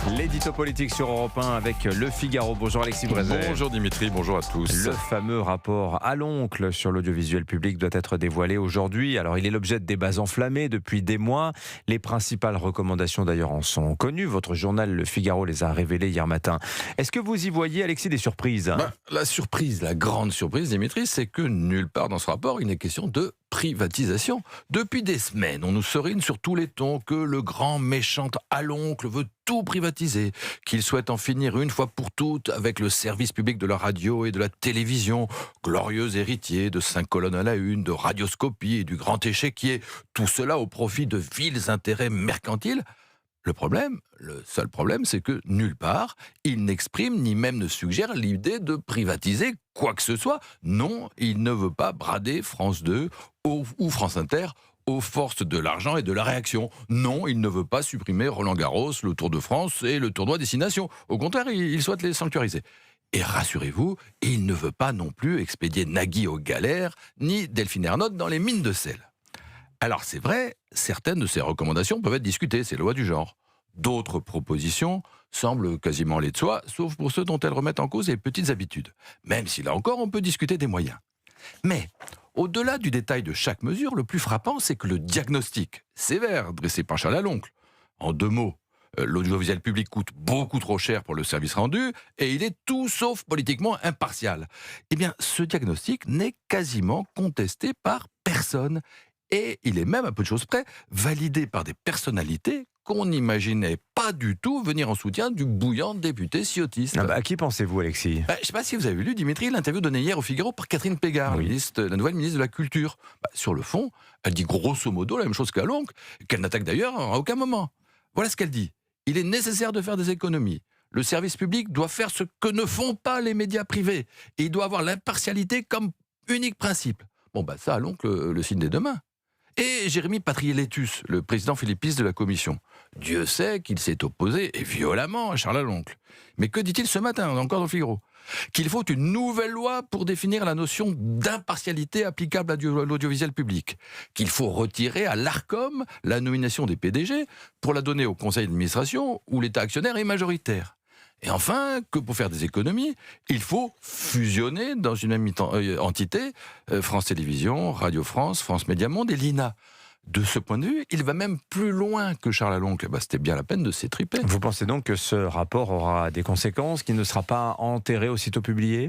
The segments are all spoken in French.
L'édito politique sur Europe 1 avec Le Figaro. Bonjour Alexis Brézet. Bonjour Dimitri, bonjour à tous. Le fameux rapport à l'oncle sur l'audiovisuel public doit être dévoilé aujourd'hui. Alors il est l'objet de débats enflammés depuis des mois. Les principales recommandations d'ailleurs en sont connues. Votre journal Le Figaro les a révélées hier matin. Est-ce que vous y voyez, Alexis, des surprises ? La surprise, la grande surprise, Dimitri, c'est que nulle part dans ce rapport il n'est question de privatisation. Depuis des semaines, on nous serine sur tous les tons que le grand méchant haloncle veut tout privatiser, qu'il souhaite en finir une fois pour toutes avec le service public de la radio et de la télévision, glorieux héritier de 5 colonnes à la une, de radioscopie et du grand échiquier, tout cela au profit de vils intérêts mercantiles. Le seul problème, c'est que nulle part, il n'exprime ni même ne suggère l'idée de privatiser quoi que ce soit. Non, il ne veut pas brader France 2 ou France Inter aux forces de l'argent et de la réaction. Non, il ne veut pas supprimer Roland-Garros, le Tour de France et le tournoi Destination. Au contraire, il souhaite les sanctuariser. Et rassurez-vous, il ne veut pas non plus expédier Nagui aux galères, ni Delphine Ernotte dans les mines de sel. Alors c'est vrai, certaines de ces recommandations peuvent être discutées, c'est la loi du genre. D'autres propositions semblent quasiment aller de soi, sauf pour ceux dont elles remettent en cause les petites habitudes. Même si là encore, on peut discuter des moyens. Mais, au-delà du détail de chaque mesure, le plus frappant, c'est que le diagnostic sévère dressé par Charles Haloncle, en 2 mots, l'audiovisuel public coûte beaucoup trop cher pour le service rendu et il est tout sauf politiquement impartial. Eh bien, ce diagnostic n'est quasiment contesté par personne. Et il est même, à peu de choses près, validé par des personnalités qu'on n'imaginait pas du tout venir en soutien du bouillant député ciotiste. À qui pensez-vous, Alexis ? Je ne sais pas si vous avez lu, Dimitri, l'interview donnée hier au Figaro par Catherine Pégard, Oui. la nouvelle ministre de la Culture. Sur le fond, elle dit grosso modo la même chose qu'Haloncle, qu'elle n'attaque d'ailleurs à aucun moment. Voilà ce qu'elle dit. Il est nécessaire de faire des économies. Le service public doit faire ce que ne font pas les médias privés. Et il doit avoir l'impartialité comme unique principe. Ça, Haloncle le signe des 2 mains. Et Jérémy Patriélétus, le président philippiste de la commission. Dieu sait qu'il s'est opposé, et violemment, à Charles Haloncle. Mais que dit-il ce matin, encore dans le Figaro ? Qu'il faut une nouvelle loi pour définir la notion d'impartialité applicable à l'audiovisuel public. Qu'il faut retirer à l'Arcom la nomination des PDG pour la donner au conseil d'administration où l'État actionnaire est majoritaire. Et enfin, que pour faire des économies, il faut fusionner dans une même entité France Télévisions, Radio France, France Média Monde et l'INA. De ce point de vue, il va même plus loin que Charles Haloncle. C'était bien la peine de s'étriper. Vous pensez donc que ce rapport aura des conséquences, qu'il ne sera pas enterré aussitôt publié ?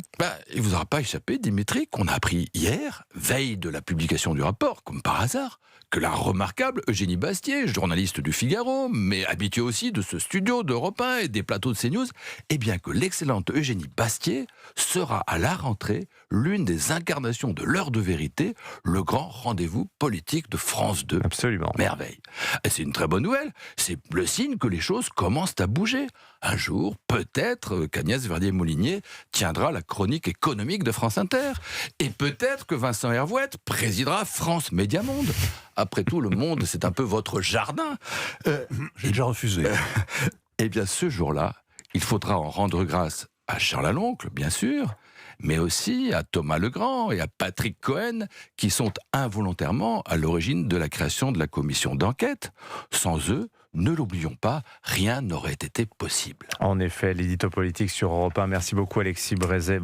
Il ne vous aura pas échappé, Dimitri, qu'on a appris hier, veille de la publication du rapport, comme par hasard, que la remarquable Eugénie Bastier, journaliste du Figaro, mais habituée aussi de ce studio d'Europe 1 et des plateaux de CNews, que l'excellente Eugénie Bastier sera à la rentrée l'une des incarnations de l'heure de vérité, le grand rendez-vous politique de France 2. Absolument. Merveille. Et c'est une très bonne nouvelle. C'est le signe que les choses commencent à bouger. Un jour, peut-être qu'Agnès Verdier-Molinier tiendra la chronique économique de France Inter. Et peut-être que Vincent Hervouette présidera France Média Monde. Après tout, le monde, c'est un peu votre jardin. J'ai déjà refusé. Ce jour-là, il faudra en rendre grâce à Charles Haloncle, bien sûr, mais aussi à Thomas Legrand et à Patrick Cohen, qui sont involontairement à l'origine de la création de la commission d'enquête. Sans eux, ne l'oublions pas, rien n'aurait été possible. En effet, l'édito politique sur Europe 1. Merci beaucoup, Alexis Brézet.